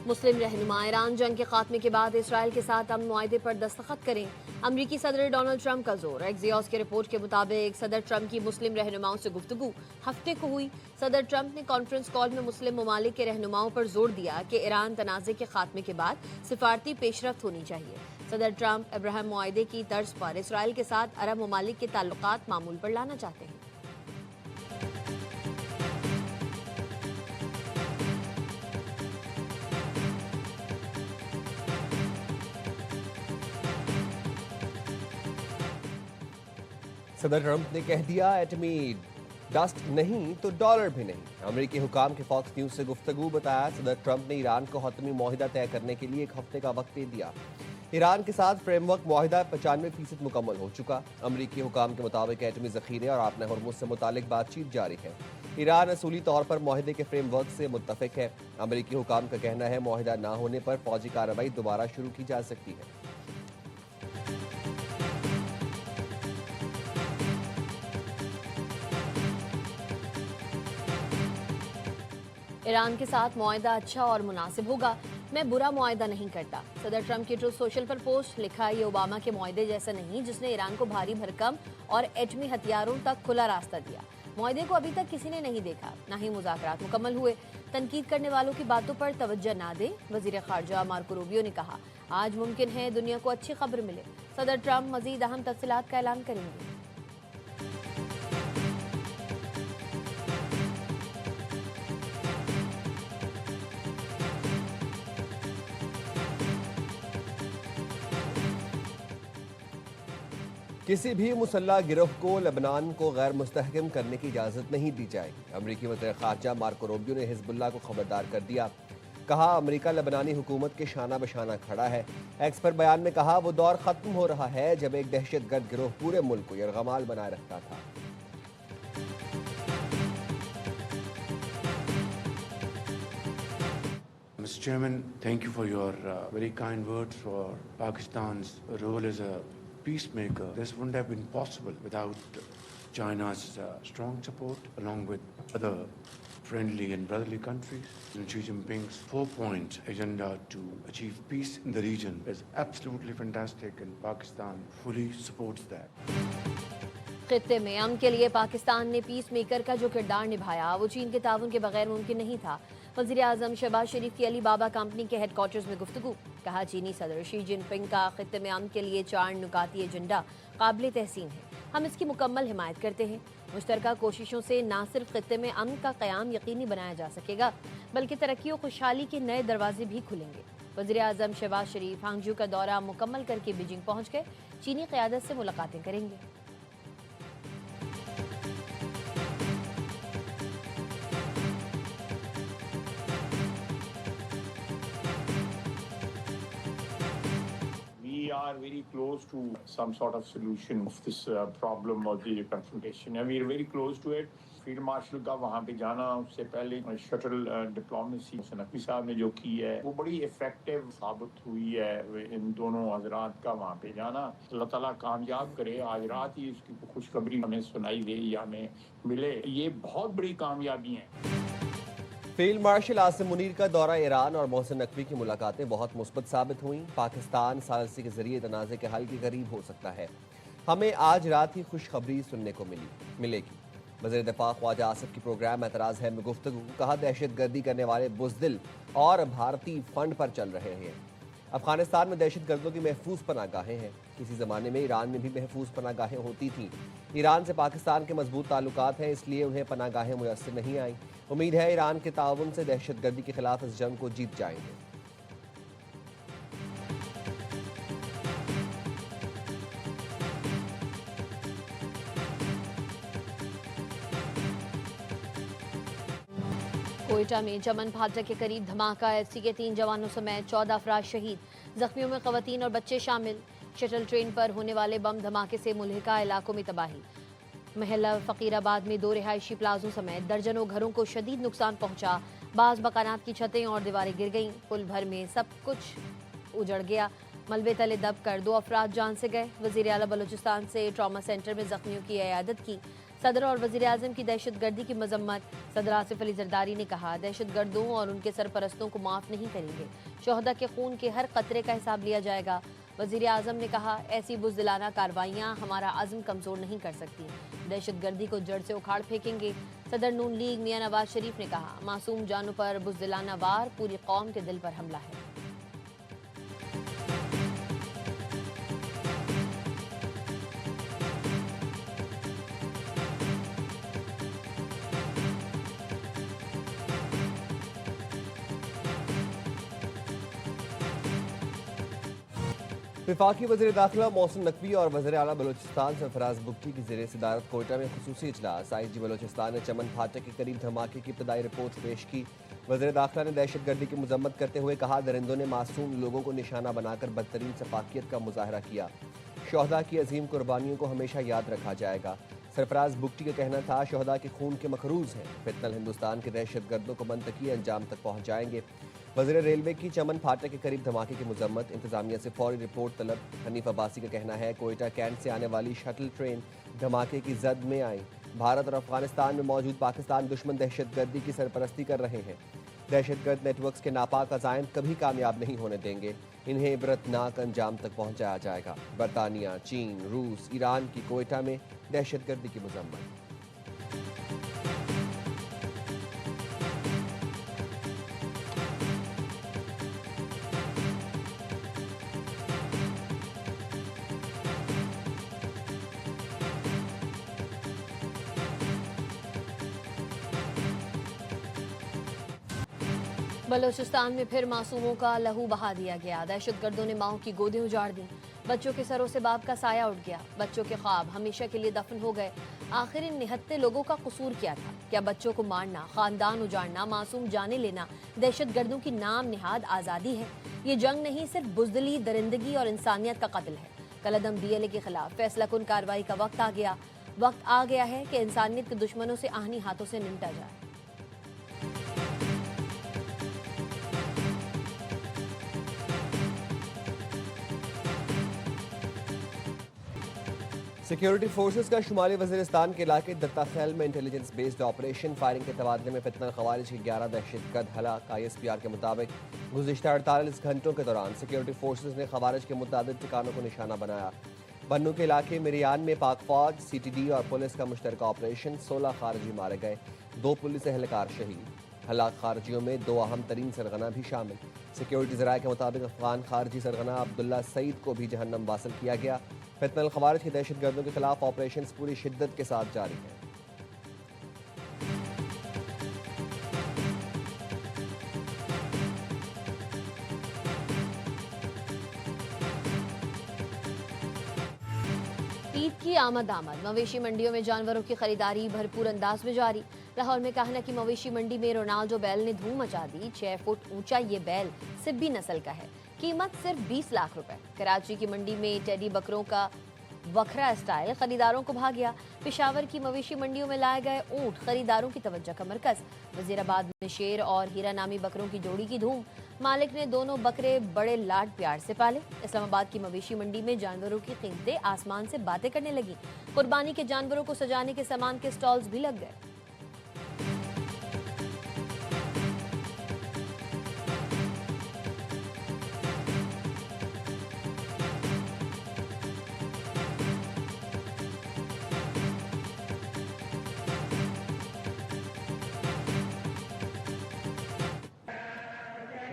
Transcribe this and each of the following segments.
मुस्लिम रहनुमा ईरान जंग के खात्मे के बाद इसराइल के साथ अमन मुआहदे पर दस्तखत करें। अमरीकी सदर डोनाल्ड ट्रंप का जोर। एक्सियोस की रिपोर्ट के मुताबिक सदर ट्रंप की मुस्लिम रहनुमाओं से गुफ्तगू हफ्ते को हुई। सदर ट्रंप ने कॉन्फ्रेंस कॉल में मुस्लिम ममालिक के रहनुमाओं पर जोर दिया कि ईरान तनाज़े के खात्मे के बाद सिफारती पेशरफ्त होनी चाहिए। सदर ट्रंप अब्राहम मुआहदे की तर्ज पर इसराइल के साथ अरब ममालिक के ताल्लुकात मामूल पर लाना चाहते हैं। सदर ट्रंप ने कह दिया एटमी डस्ट नहीं तो डॉलर भी नहीं। अमेरिकी हुकाम के फॉक्स न्यूज से गुफ्तगू। बताया सदर ट्रंप ने ईरान को हतमी मुआहिदा तय करने के लिए 1 हफ्ते का वक्त दे दिया। ईरान के साथ फ्रेमवर्क मुआहिदा 95% मुकम्मल हो चुका। अमेरिकी हुकाम के मुताबिक एटमी जखीरे और आपने हुर्मुज से मुतालिक बातचीत जारी है। ईरान असूली तौर पर मुआहिदे के फ्रेमवर्क से मुत्तफिक है। अमेरिकी हुकाम का कहना है मुआहिदा ना होने पर फौजी कार्रवाई दोबारा शुरू की जा सकती है। ईरान के साथ मुआहिदा अच्छा और मुनासिब होगा। मैं बुरा मुआहिदा नहीं करता। सदर ट्रंप की ट्रूथ सोशल पर पोस्ट लिखा, ये ओबामा के मुआहिदे जैसा नहीं जिसने ईरान को भारी भरकम और एटमी हथियारों तक खुला रास्ता दिया। मुआहिदे को अभी तक किसी ने नहीं देखा, ना ही मुज़ाकरात मुकम्मल हुए। तनकीद करने वालों की बातों पर तवज्जो ना दें। वज़ीर ख़ारजा मार्को रूबियो ने कहा, आज मुमकिन है दुनिया को अच्छी खबर मिले। सदर ट्रंप मज़ीद अहम तफ़सीलात का ऐलान करेंगे। किसी भी मुसल्ह गिरोह को लेबनान को गैर मुस्तहकम करने की इजाज़त नहीं दी जाएगी। अमरीकी वज़ीर ख़ारजा मार्को रूबियो ने हिज़्बुल्लाह को खबरदार कर दिया। कहा, अमरीका लेबनानी हुकूमत के शाना बशाना खड़ा है। एक्स पर बयान में कहा, वो दौर ख़त्म हो रहा है जब एक दहशतगर्द गिरोह पूरे मुल्क को यरगमाल बनाए रखता था। Mr. Chairman, thank you for your very kind words for Pakistan's role as a peacemaker. This wouldn't have been possible without China's strong support, along with other friendly and brotherly countries. And Xi Jinping's 4-point agenda to achieve peace in the region is absolutely fantastic, and Pakistan fully supports that. खित्ते में अमन के लिए पाकिस्तान ने peace maker का जो किरदार निभाया वो चीन के ताउन के बगैर मुमकिन नहीं था। वज़ीर आज़म शहबाज शरीफ की अली बाबा कंपनी के हेडक्वार्टर्स में गुफ्तगू। कहा, चीनी सदर शी जिनपिंग का खित्ते में अमन के लिए 4 नुकाती एजेंडा काबिल तहसीन है। हम इसकी मुकम्मल हिमायत करते हैं। मुश्तरका कोशिशों से न सिर्फ खित्ते में अमन का क़याम यकीनी बनाया जा सकेगा बल्कि तरक्की और खुशहाली के नए दरवाजे भी खुलेंगे। वज़ीर आज़म शहबाज शरीफ हांगजू का दौरा मुकम्मल करके बीजिंग पहुँच गए। चीनी क़यादत से मुलाकातें करेंगे। We are very close to some sort of solution of this problem of the confrontation, and we are very close to it. Field marshal का वहाँ पे जाना, उससे पहले शटल डिप्लोमेसी नकवी साहब ने जो की है वो बड़ी इफेक्टिव साबित हुई है। इन दोनों हजरात का वहाँ पे जाना अल्लाह ताला कामयाब करे। आज रात ही उसकी खुशखबरी हमें सुनाई दे या हमें मिले, ये बहुत बड़ी कामयाबी है। फील्ड मार्शल आसिम मुनीर का दौरा ईरान और मोहसिन नकवी की मुलाकातें बहुत मुस्बत साबित हुई। पाकिस्तान सालसी के जरिए तनाज़े के हल के करीब हो सकता है। हमें आज रात ही खुशखबरी सुनने को मिलेगी। वज़ीर दिफा ख्वाजा आसिफ की प्रोग्राम एतराज़ है में गुफ्तगू। कहा, दहशत गर्दी करने वाले बुज़दिल और भारतीय फंड पर चल रहे हैं। अफगानिस्तान में दहशत गर्दों की महफूज पनागाहें हैं। किसी ज़माने में ईरान में भी महफूज पनागाहें होती थीं। ईरान से पाकिस्तान के मजबूत ताल्लुकात हैं, इसलिए उन्हें पनागाहें मुयस्सर नहीं आई। उम्मीद है ईरान के ताउन से दहशत गर्दी के खिलाफ इस जंग को जीत जाएंगे। कोयटा में चमन फाटक के करीब धमाका। एफसी के 3 जवानों समेत 14 अफराद शहीद। जख्मियों में खवातीन और बच्चे शामिल। शटल ट्रेन पर होने वाले बम धमाके से मुल्हिका इलाकों में तबाही। महल्ला फ़कीराबाद में 2 रिहायशी प्लाजों समेत दर्जनों घरों को शदीद नुकसान पहुंचा। बाज़ मकानात की छतें और दीवारें गिर गईं। पुल भर में सब कुछ उजड़ गया। मलबे तले दब कर 2 अफराद जान से गए। वज़ीर आला बलूचिस्तान से ट्रॉमा सेंटर में जख्मियों की इयादत की। सदर और वजीर आजम की दहशतगर्दी की मजम्मत। सदर आसिफ अली जरदारी ने कहा, दहशतगर्दों और उनके सरपरस्तों को माफ नहीं करेंगे। शोहदा के खून के हर कतरे का हिसाब लिया जाएगा। वजीर आजम ने कहा, ऐसी बुज़दिलाना कार्रवाइयाँ हमारा अज़्म कमज़ोर नहीं कर सकती। दहशतगर्दी को जड़ से उखाड़ फेंकेंगे। सदर नून लीग मियां नवाज शरीफ ने कहा, मासूम जानों पर बुज़दिलाना वार पूरी कौम के दिल पर हमला है। विफाकी वज़ीर दाखिला मोहसिन नकवी और वज़ीर आला बलोचिस्तान सरफराज बुग्टी की ज़ेर सदारत कोयटा में खुसूसी इजलास। IG बलोचिस्तान ने चमन फाटक के करीब धमाके की इब्तदाई रिपोर्ट पेश की। वज़ीर दाखिला ने दहशतगर्दी की मजम्मत करते हुए कहा, दरिंदों ने मासूम लोगों को निशाना बनाकर बदतरीन सफाकियत का मुजाहरा किया। शोहदा की अजीम कुर्बानियों को हमेशा याद रखा जाएगा। सरफराज बुग्टी का कहना था, शोहदा के खून के मखरूज हैं, फितनल हिंदुस्तान के दहशतगर्दों को मनतकी अंजाम तक पहुँच जाएंगे। वज़ीर रेलवे की चमन फाटक के करीब धमाके की मजम्मत, इंतजामिया से फौरी रिपोर्ट तलब। हनीफ अब्बासी का कहना है, कोयटा कैंट से आने वाली शटल ट्रेन धमाके की जद में आई। भारत और अफगानिस्तान में मौजूद पाकिस्तान दुश्मन दहशतगर्दी की सरपरस्ती कर रहे हैं। दहशतगर्द नेटवर्क्स के नापाक अज़ाइम कभी कामयाब नहीं होने देंगे। इन्हें इबरतनाक अंजाम तक पहुँचाया जाएगा। बरतानिया, चीन, रूस, ईरान की कोयटा में दहशतगर्दी की मजम्मत। बलोचिस्तान में फिर मासूमों का लहू बहा दिया गया। दहशतगर्दों ने माओं की गोदें उजाड़ दी। बच्चों के सरों से बाप का साया उठ गया। बच्चों के ख्वाब हमेशा के लिए दफन हो गए। आखिर इन निहत्ते लोगों का कसूर क्या था? क्या बच्चों को मारना, खानदान उजाड़ना, मासूम जाने लेना दहशतगर्दों की नाम निहाद आज़ादी है? ये जंग नहीं, सिर्फ बुज़दिली, दरिंदगी और इंसानियत का कत्ल है। कलअदम DLA के खिलाफ फैसला कुन कार्रवाई का वक्त आ गया है कि इंसानियत के दुश्मनों से आहनी हाथों से निपटा जाए। सिक्योरिटी फोर्सेस का शुमाली वज़ीरिस्तान के इलाके दत्ता खैल में इंटेलिजेंस बेस्ड ऑपरेशन फायरिंग के तबादले में फितनल खवारिज के 11 दहशतगर्द हलाक। ISPR के मुताबिक गुज़िश्ता 48 घंटों के दौरान सिक्योरिटी फोर्सेस ने खवारिज के मुताबिक ठिकानों को निशाना बनाया। बन्नू के इलाके मिरियान में पाक फौज, CTD और पुलिस का मुश्तरका ऑपरेशन, 16 खारजी मारे गए, 2 पुलिस एहलकार शहीद। हलाक खारजियों में 2 अहम तरीन सरगना भी शामिल। सिक्योरिटी ज़राए के मुताबिक अफगान खारजी सरगना अब्दुल्ला सईद को भी जहन्नम वासिल किया गया। फितनल खवारिज के दहशतगर्दों के खिलाफ ऑपरेशन पूरी शिद्दत के साथ जारी है। ईद की आमद मवेशी मंडियों में जानवरों की खरीदारी भरपूर अंदाज में जारी। लाहौर में कहना की मवेशी मंडी में रोनाल्डो बैल ने धूम मचा दी। 6 फुट ऊंचा ये बैल सिब्बी नस्ल का है। कीमत सिर्फ 20 लाख रुपए। कराची की मंडी में टेडी बकरों का वखरा स्टाइल खरीदारों को भा गया। पेशावर की मवेशी मंडियों में लाए गए ऊंट खरीदारों की तवज्जो का मरकज। वजीराबाद में शेर और हीरा नामी बकरों की जोड़ी की धूम। मालिक ने दोनों बकरे बड़े लाड प्यार से पाले। इस्लामाबाद की मवेशी मंडी में जानवरों की कीमतें आसमान से बातें करने लगी। कुर्बानी के जानवरों को सजाने के सामान के स्टॉल्स भी लग गए।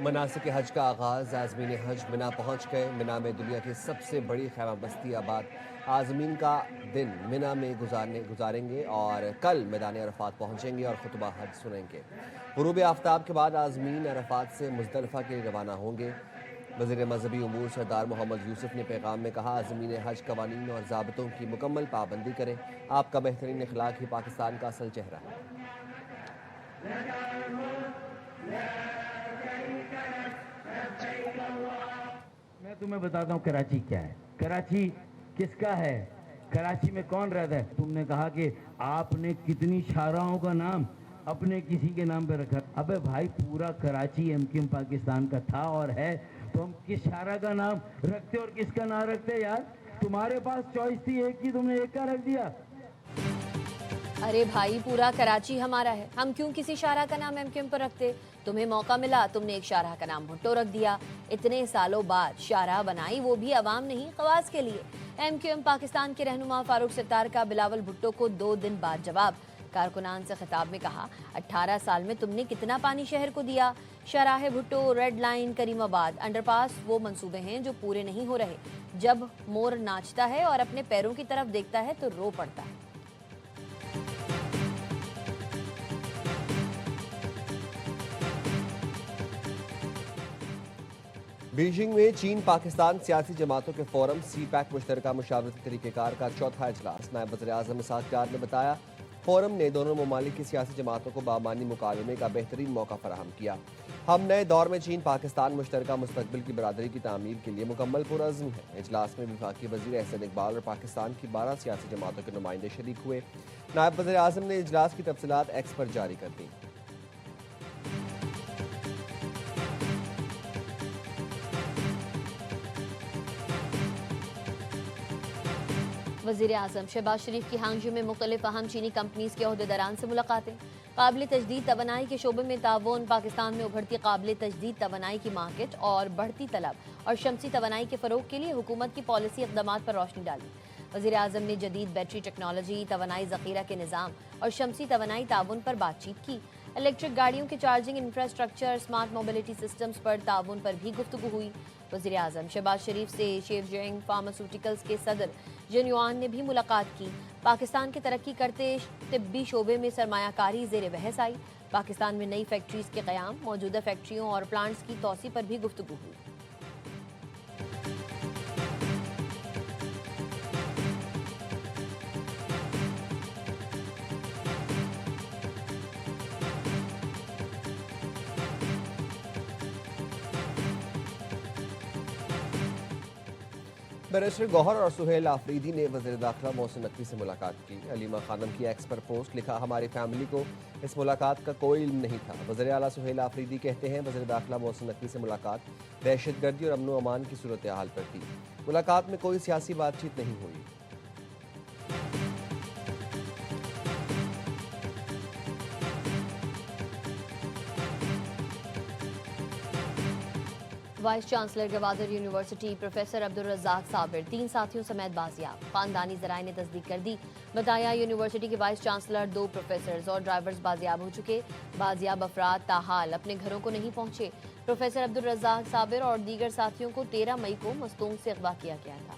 मनासिक हज का आगाज़। आज़मीन हज मिना पहुँच गए। मिना में दुनिया की सबसे बड़ी खैमा बस्ती आबाद। आज़मीन का दिन मिना में गुजारेंगे और कल मैदान अरफात पहुँचेंगे और खुतबा हज सुनेंगे। गुरूब आफ्ताब के बाद आज़मीन अरफात से मुज़दलिफ़ा के लिए रवाना होंगे। वज़ीर मजहबी उमूर सरदार मोहम्मद यूसुफ ने पैगाम में कहा, आज़मीन हज कवानीन और ज़ाबतों की मुकम्मल पाबंदी करें। आपका बेहतरीन इखलाक ही पाकिस्तान का असल चेहरा है। मैं तुम्हें बताता हूँ कराची क्या है। कराची किसका है? कराची में कौन रहता है? तुमने कहा कि आपने कितनी शाहराओं का नाम अपने किसी के नाम पे रखा। अबे भाई, पूरा कराची एमकेएम पाकिस्तान का था और है, तो हम किस शाहरा का नाम रखते और किसका ना रखते यार? तुम्हारे पास चॉइस थी एक की, तुमने एक का रख दिया। अरे भाई, पूरा कराची हमारा है, हम क्यों किसी शाहरा का नाम एमक्यूएम पर रखते? तुम्हें मौका मिला, तुमने एक शाहरा का नाम भुट्टो रख दिया। इतने सालों बाद शाहरा बनाई, वो भी अवाम नहीं खवास के लिए। एमक्यूएम पाकिस्तान के रहनुमा फारूक सत्तार का बिलावल भुट्टो को 2 दिन बाद जवाब। कारकुनान से खिताब में कहा, 18 साल में तुमने कितना पानी शहर को दिया? शराह Bhutto, red line, Karimabad, underpass वो मंसूबे हैं जो पूरे नहीं हो रहे। जब मोर नाचता है और अपने पैरों की तरफ देखता है तो रो पड़ता है। बीजिंग में चीन पाकिस्तान सियासी जमातों के फोरम CPEC मुश्तरका मुशावरती तरीक़ेकार का चौथा इजलास। नायब वज़ीर-ए-आज़म इसहाक़ डार ने बताया, फोरम ने दोनों ममालिक की सियासी जमातों को बामानी मुकालमे का बेहतरीन मौका फराहम किया। हम नए दौर में चीन पाकिस्तान मुश्तरका मुस्तक़बिल की बरादरी की तामीर के लिए मुकम्मल पुरअज़्म हैं। इजलास में वफाकी वज़ीर एहसन इकबाल और पाकिस्तान की 12 सियासी जमातों के नुमाइंदे शरीक हुए। नायब वज़ीर-ए-आज़म ने इजलास की तफसीलात एक्स पर जारी कर दी। वज़ीर आज़म शहबाज शरीफ की हांगजू में मुख्तलिफ अहम चीनी कंपनीज के अहदेदारान से मुलाकातें। काबिल तजदीद तवानाई के शोबे में ताउन, पाकिस्तान में उभरती काबिल तजदीद तवानाई की मार्केट और बढ़ती तलब और शमसी तवानाई के फ़रोग के लिए हुकूमत की पॉलिसी इक़दामात पर रोशनी डाली। वज़ीर आज़म ने जदीद बैटरी टेक्नोलॉजी, तवानाई ज़ख़ीरा के निज़ाम और शमसी तवानाई ताउन पर बातचीत की। इलेक्ट्रिक गाड़ियों के charging infrastructure, smart mobility systems पर ताउन पर भी गुफ्तगू हुई। वज़ीर आज़म शहबाज शरीफ से शेफजेंग फार्मास्यूटिकल्स के सदर जिनयुआन ने भी मुलाकात की। पाकिस्तान के तरक्की करते तिब्बी शोबे में सरमायाकारी ज़ेर बहस आई। पाकिस्तान में नई फैक्ट्रीज़ के क़याम, मौजूदा फैक्ट्रियों और प्लांट्स की तोसी पर भी गुफ्तगू हुई। बैरिस्टर गौहर और सुहेल आफरीदी ने वज़ीर दाखिला मोहसिन नकवी से मुलाकात की। अलीमा खानम की एक्स पर पोस्ट लिखा, हमारी फैमिली को इस मुलाकात का कोई इल्म नहीं था। वज़ीर आला सुहेल आफरीदी कहते हैं, वज़ीर दाखिला मोहसिन नकवी से मुलाकात दहशतगर्दी और अमन व अमान की सूरत हाल पर थी। मुलाकात में कोई सियासी बातचीत नहीं हुई। Vice chancellor Gwadar university professor Abdul Razzaq Sabir 3 साथियों समेत बाजियाब। खानदानी ज़राए ने तस्दीक कर दी। बताया, यूनिवर्सिटी के वाइस चांसलर, 2 प्रोफेसर्स और ड्राइवर्स बाजियाब हो चुके। बाजियाब अफराद ताहाल अपने घरों को नहीं पहुंचे। प्रोफेसर अब्दुल रज़ाक साबिर और दीगर साथियों को 13 मई को मस्तूंग से अगवा किया गया था।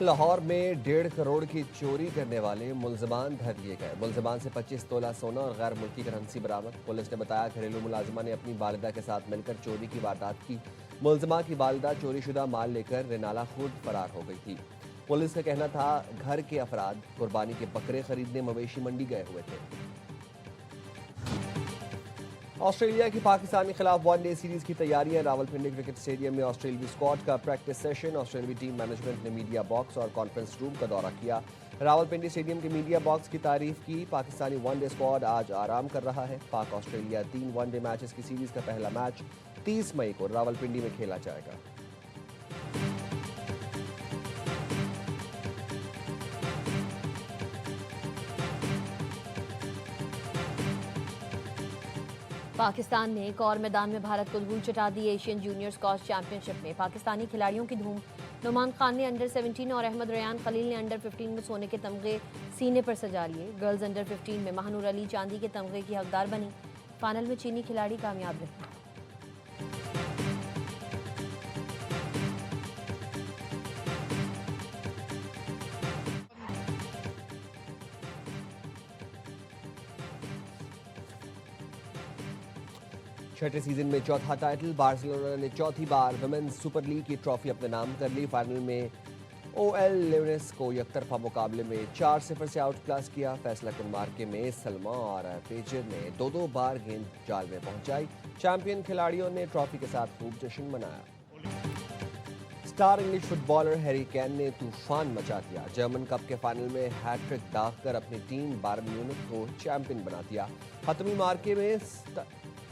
लाहौर में 1.5 करोड़ की चोरी करने वाले मुलजमान धर लिए गए। मुलजमान से 25 तोला सोना और गैर मुल्की करेंसी बरामद। पुलिस ने बताया, घरेलू मुलाजिमा ने अपनी वालिदा के साथ मिलकर चोरी की वारदात की। मुलजमा की वालिदा चोरीशुदा माल लेकर रेनाला खुर्द फरार हो गई थी। पुलिस का कहना था, घर के अफराद कुर्बानी के बकरे खरीदने मवेशी मंडी गए हुए थे। ऑस्ट्रेलिया की पाकिस्तान के खिलाफ वनडे सीरीज की तैयारियां। रावलपिंडी क्रिकेट स्टेडियम में ऑस्ट्रेलियावी स्क्वाड का प्रैक्टिस सेशन। ऑस्ट्रेलियावी टीम मैनेजमेंट ने मीडिया बॉक्स और कॉन्फ्रेंस रूम का दौरा किया। रावलपिंडी स्टेडियम के मीडिया बॉक्स की तारीफ की। पाकिस्तानी वनडे स्क्वाड आज आराम कर रहा है। पाक ऑस्ट्रेलिया 3 वनडे मैचेस की सीरीज का पहला मैच 30 मई को रावलपिंडी में खेला जाएगा। पाकिस्तान ने एक और मैदान में भारत को धूल चटा दी। एशियन जूनियर स्क्वॉश चैंपियनशिप में पाकिस्तानी खिलाड़ियों की धूम। नुमान खान ने अंडर 17 और अहमद रेयान खलील ने अंडर 15 में सोने के तमगे सीने पर सजा लिए। गर्ल्स अंडर 15 में महानूर अली चांदी के तमगे की हकदार बनी। फाइनल में चीनी खिलाड़ी कामयाब रहे। छठे सीजन में चौथा टाइटल। बार्सिलोना ने चौथी बार वुमेन्स सुपर लीग की ट्रॉफी अपने नाम कर ली। फाइनल में OL लेवेनिस को एकतरफा मुकाबले में 4-0 से आउट क्लास किया। फैसला कुन मार्के में सलमा और पेजर ने 2-2 बार गेंद जाल में पहुंचाई। चैंपियन खिलाड़ियों ने ट्रॉफी के साथ खूब जश्न मनाया। Star English footballer Harry Kane ने तूफान मचा दिया। जर्मन कप के फाइनल में हैट्रिक दागकर अपनी टीम बायर्न म्यूनिख को चैंपियन बना दिया। हतमी मार्के में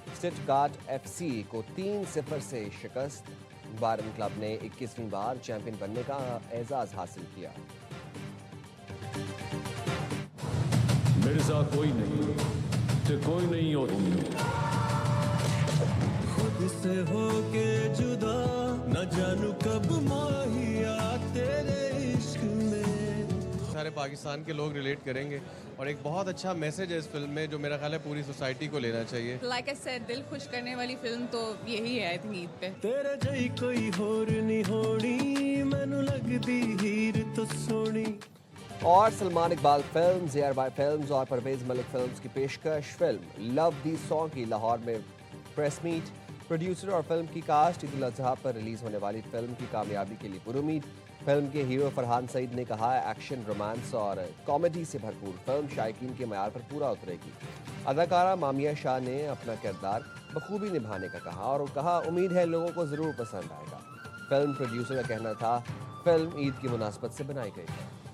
स्टटगार्ट FC को 3-0 से शिकस्त। बायरन क्लब ने 21वीं बार चैंपियन बनने का एजाज हासिल किया। मेरे साथ कोई नहीं ते कोई नहीं हो तुम। खुद से होके जुदा न जानू कब माहिया तेरे इश्क में। सारे पाकिस्तान के लोग रिलेट करेंगे और एक बहुत अच्छा मैसेज है इस फिल्म में जो मेरा ख्याल है पूरी सोसाइटी को लेना चाहिए। लाइक आई सेड, दिल खुश करने वाली फिल्म तो यही है आई थिंक ईद पे। तेरे जई कोई होर नहीं होनी मैनू लगदी हीर तो सोनी। और Salman Iqbal films, ARY films और परवेज मलिक फिल्म्स की पेशकश फिल्म लव दी सॉन्ग की लाहौर में प्रेस मीट। प्रोड्यूसर और फिल्म की कास्ट ईद उल अजहा पर रिलीज होने वाली फिल्म की कामयाबी के लिए पुरुमीद। फिल्म के हीरो फरहान सईद ने कहा एक्शन, रोमांस और कॉमेडी से भरपूर फिल्म शायकीन के मयार पर पूरा उतरेगी। अदाकारा मामिया शाह ने अपना किरदार बखूबी निभाने का कहा और कहा उम्मीद है लोगों को ज़रूर पसंद आएगा। फिल्म प्रोड्यूसर का कहना था फिल्म ईद की मुनासबत से बनाई गई है।